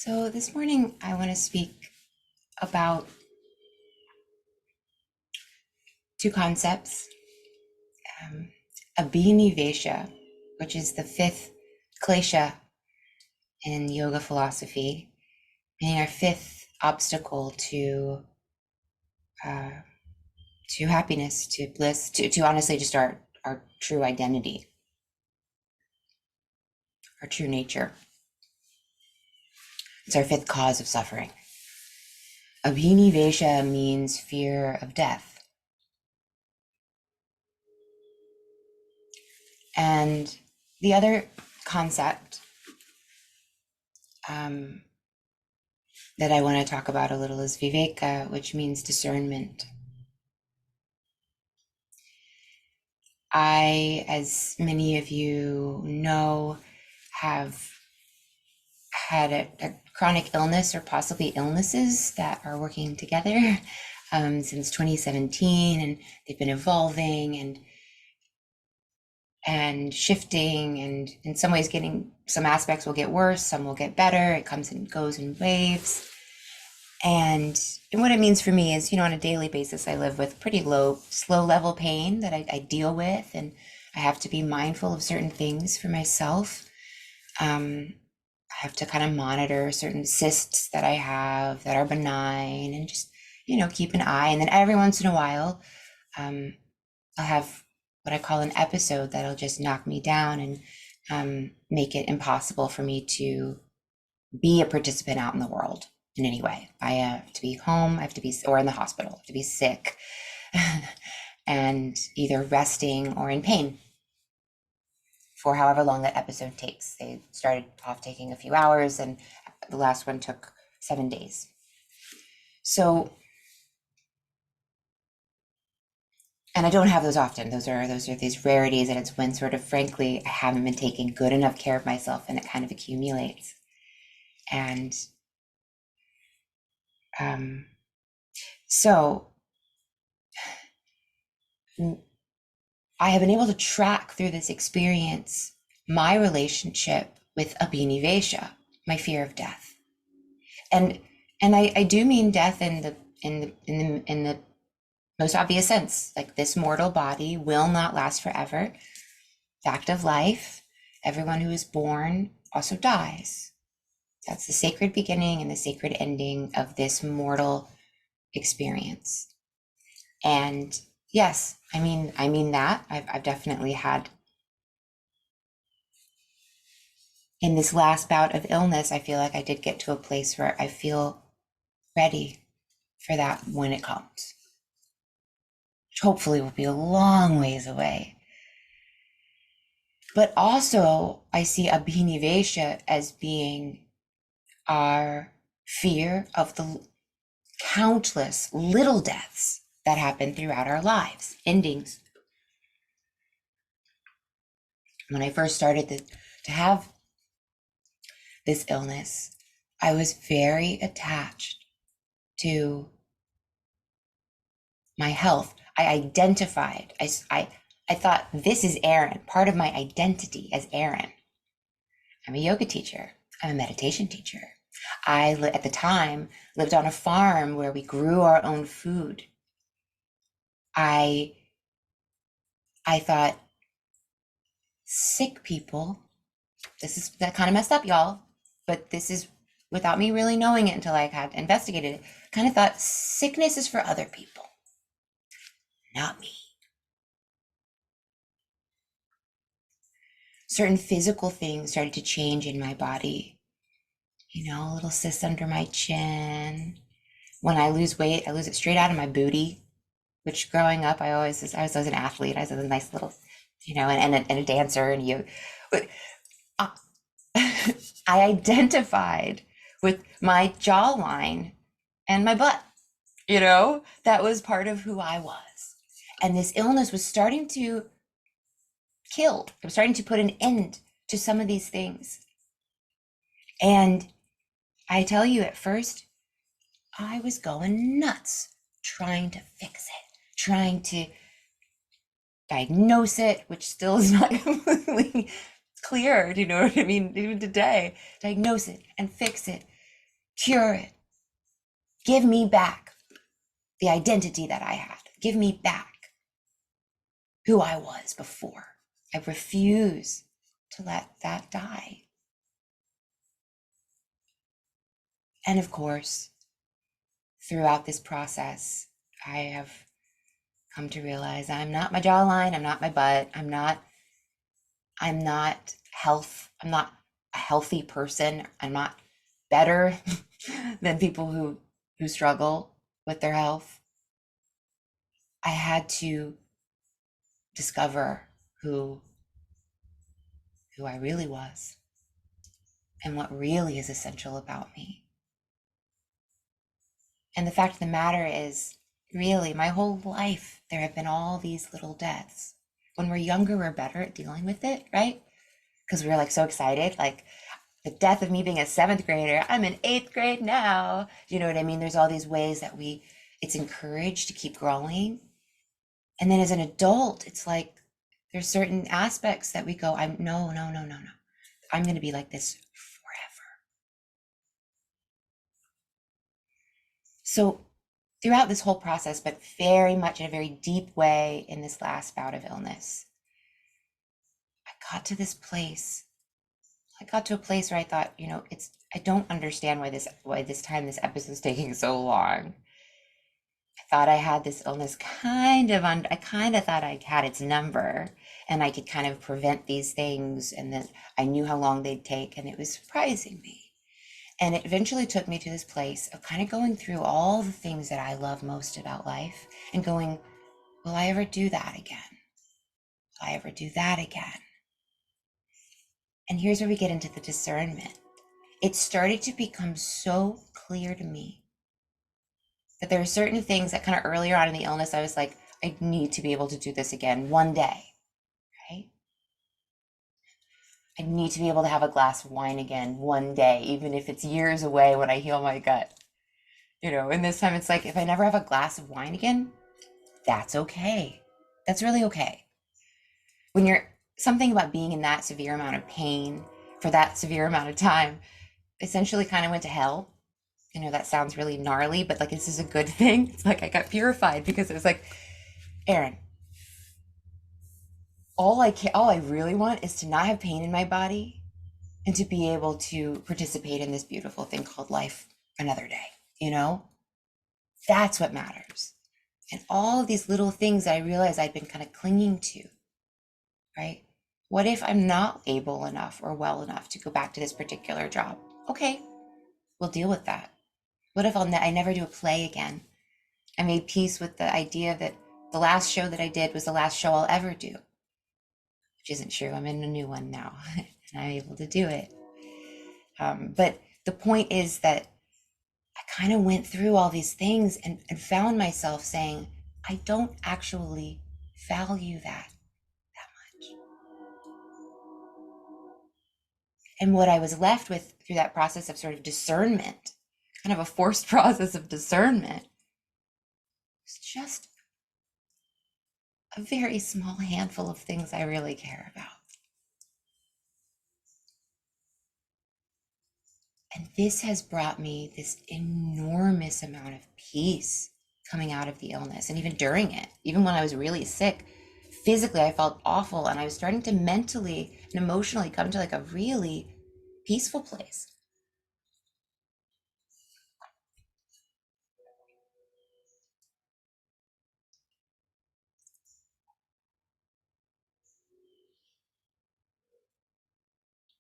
So this morning I want to speak about two concepts, um, abhinivesha, which is the fifth klesha in yoga philosophy, meaning our fifth obstacle uh, to happiness, to bliss, to honestly just our true identity, our true nature. It's our fifth cause of suffering. Abhinivesha means fear of death. And the other concept that I want to talk about a little is viveka, which means discernment. I, as many of you know, have had a chronic illness or possibly illnesses that are working together since 2017, and they've been evolving and shifting, and in some ways some aspects will get worse, some will get better. It comes and goes in waves. And what it means for me is, on a daily basis, I live with pretty slow level pain that I deal with, and I have to be mindful of certain things for myself. I have to kind of monitor certain cysts that I have that are benign, and just, keep an eye. And then every once in a while, I'll have what I call an episode that'll just knock me down and make it impossible for me to be a participant out in the world in any way. I have to be home, or in the hospital, I have to be sick and either resting or in pain for however long that episode takes. They started off taking a few hours, and the last one took 7 days. So, and I don't have those often. Those are these rarities, and it's when sort of, frankly, I haven't been taking good enough care of myself, and it kind of accumulates. And so I have been able to track through this experience my relationship with abhinivesha, my fear of death, and I do mean death in the most obvious sense, like this mortal body will not last forever. Fact of life: everyone who is born also dies. That's the sacred beginning and the sacred ending of this mortal experience. And yes, I mean that I've definitely had, in this last bout of illness, I feel like I did get to a place where I feel ready for that when it comes, which hopefully will be a long ways away. But also I see abhinivesha as being our fear of the countless little deaths that happen throughout our lives, endings. When I first started to have this illness, I was very attached to my health. I identified, I thought, this is Erin, part of my identity as Erin. I'm a yoga teacher. I'm a meditation teacher. I, at the time, lived on a farm where we grew our own food. I thought, sick people, that kind of messed up, y'all, but this is without me really knowing it until I had investigated it. Kind of thought sickness is for other people, not me. Certain physical things started to change in my body. A little cyst under my chin. When I lose weight, I lose it straight out of my booty, which growing up, I was an athlete. I was a nice little, and a dancer, and I identified with my jawline and my butt. That was part of who I was. And this illness was starting to kill. It was starting to put an end to some of these things. And I tell you, at first, I was going nuts trying to fix it, trying to diagnose it, which still is not completely clear. Do you know what I mean? Even today, diagnose it and fix it. cure it. Give me back the identity that I had. Give me back who I was before. I refuse to let that die. And of course, throughout this process, I have come to realize I'm not my jawline, I'm not my butt, I'm not I'm not a healthy person. I'm not better than people who struggle with their health. I had to discover who I really was and what really is essential about me. And the fact of the matter is, really, my whole life, there have been all these little deaths. When we're younger, we're better at dealing with it, right? Because we're like so excited, like the death of me being a seventh grader, I'm in eighth grade now. You know what I mean? There's all these ways that it's encouraged to keep growing. And then as an adult, it's like, there's certain aspects that we go, no. I'm going to be like this forever. So throughout this whole process, but very much in a very deep way in this last bout of illness, I got to a place where I thought, I don't understand why this episode is taking so long. I thought I had this illness I kind of thought I had its number and I could kind of prevent these things, and then I knew how long they'd take, and it was surprising me. And it eventually took me to this place of kind of going through all the things that I love most about life and going, will I ever do that again? Will I ever do that again? And here's where we get into the discernment. It started to become so clear to me that there are certain things that kind of earlier on in the illness, I was like, I need to be able to do this again one day, right? I need to be able to have a glass of wine again one day, even if it's years away when I heal my gut. And this time it's like, if I never have a glass of wine again, that's okay. That's really okay. When you're something about being in that severe amount of pain for that severe amount of time, essentially kind of went to hell. That sounds really gnarly, but like, this is a good thing. It's like I got purified because it was like, Erin, all I really want is to not have pain in my body and to be able to participate in this beautiful thing called life another day. That's what matters. And all of these little things that I realized I'd been kind of clinging to, right? What if I'm not able enough or well enough to go back to this particular job? Okay, we'll deal with that. What if I never do a play again? I made peace with the idea that the last show that I did was the last show I'll ever do, which isn't true. I'm in a new one now and I'm able to do it. But the point is that I kind of went through all these things and found myself saying, I don't actually value that much. And what I was left with through that process of sort of discernment, kind of a forced process of discernment, was just a very small handful of things I really care about. And this has brought me this enormous amount of peace coming out of the illness, and even during it, even when I was really sick, physically I felt awful, and I was starting to mentally and emotionally come to like a really peaceful place.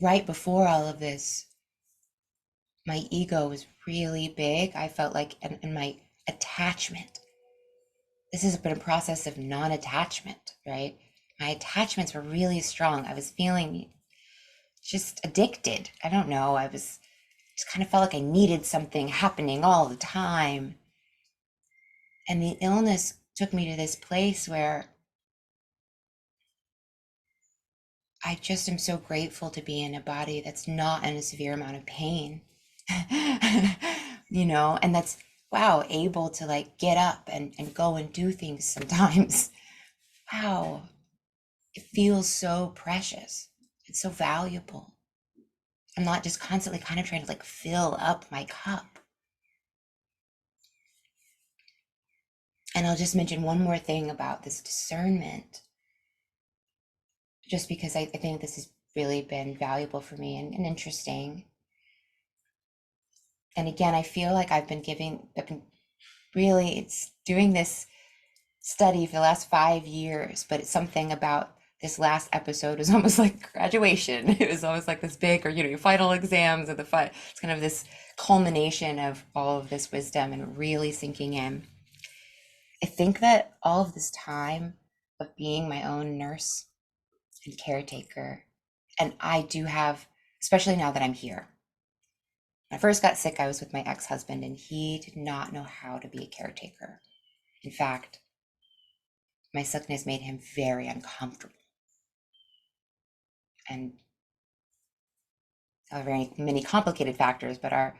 Right before all of this, my ego was really big. I felt like, and my attachment, this has been a process of non-attachment, right? My attachments were really strong. I was feeling just addicted. I don't know. I was just kind of felt like I needed something happening all the time. And the illness took me to this place where I just am so grateful to be in a body that's not in a severe amount of pain, and that's, wow, able to like get up and go and do things sometimes. Wow, it feels so precious. It's so valuable. I'm not just constantly kind of trying to like fill up my cup. And I'll just mention one more thing about this discernment, just because I think this has really been valuable for me and interesting. And again, I feel like I've been really, it's doing this study for the last 5 years, but it's something about this last episode was almost like graduation. It was almost like this big, or your final exams or it's kind of this culmination of all of this wisdom and really sinking in. I think that all of this time of being my own nurse and caretaker, and I do have, especially now that I'm here. When I first got sick, I was with my ex-husband, and he did not know how to be a caretaker. In fact, my sickness made him very uncomfortable. And there are very many complicated factors, but our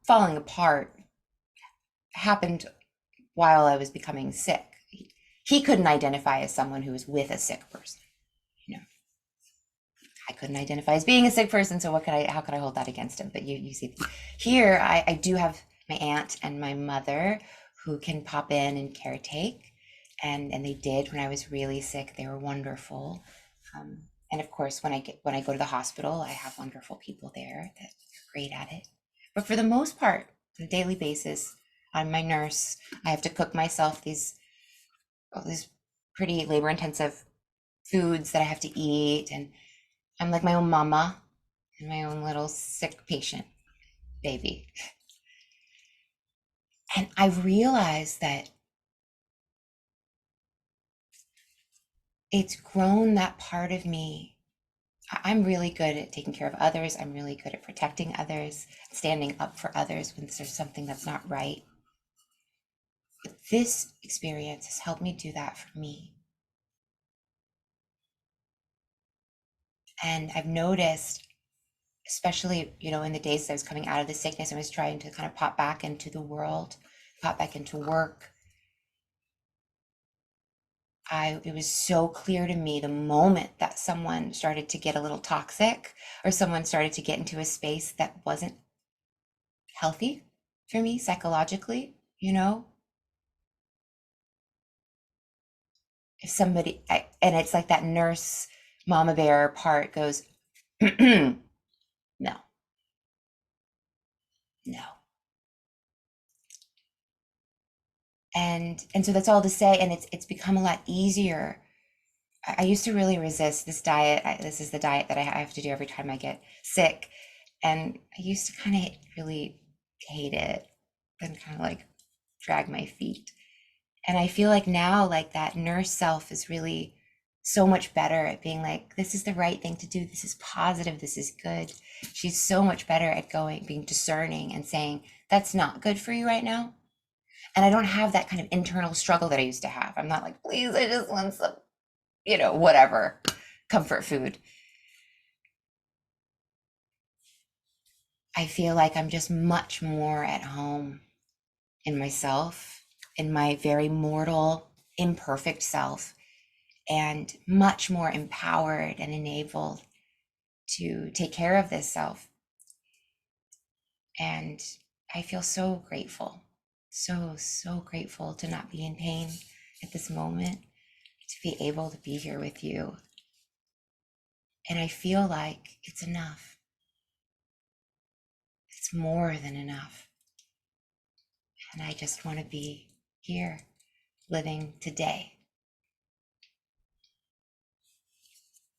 falling apart happened while I was becoming sick. He couldn't identify as someone who was with a sick person. I couldn't identify as being a sick person, so how could I hold that against him? But you see, here I do have my aunt and my mother who can pop in and caretake, and they did when I was really sick. They were wonderful. And of course, when I go to the hospital, I have wonderful people there that are great at it. But for the most part, on a daily basis, I'm my nurse. I have to cook myself these pretty labor-intensive foods that I have to eat, and I'm like my own mama and my own little sick patient baby. And I realized that it's grown that part of me. I'm really good at taking care of others. I'm really good at protecting others, standing up for others when there's something that's not right. But this experience has helped me do that for me. And I've noticed, especially, in the days that I was coming out of the sickness, I was trying to kind of pop back into the world, pop back into work. It was so clear to me the moment that someone started to get a little toxic, or someone started to get into a space that wasn't healthy for me psychologically, if somebody, and it's like that nurse mama bear part goes, no, no. And so that's all to say, and it's become a lot easier. I used to really resist this diet. This is the diet that I have to do every time I get sick. And I used to kind of really hate it and kind of like drag my feet. And I feel like now, like that nurse self is really so much better at being like, this is the right thing to do. This is positive. This is good. She's so much better at being discerning and saying, that's not good for you right now. And I don't have that kind of internal struggle that I used to have. I'm not like, please, I just want some, whatever, comfort food. I feel like I'm just much more at home in myself, in my very mortal, imperfect self, and much more empowered and enabled to take care of this self. And I feel so grateful, so grateful to not be in pain at this moment, to be able to be here with you. And I feel like it's enough. It's more than enough. And I just want to be here, living today.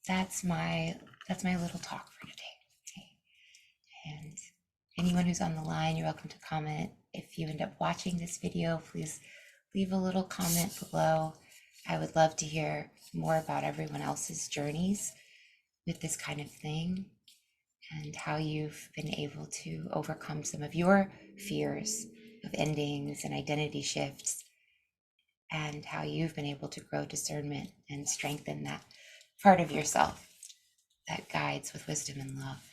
That's my little talk for today. And anyone who's on the line, you're welcome to comment. If you end up watching this video, please leave a little comment below. I would love to hear more about everyone else's journeys with this kind of thing, and how you've been able to overcome some of your fears of endings and identity shifts, and how you've been able to grow discernment and strengthen that part of yourself that guides with wisdom and love.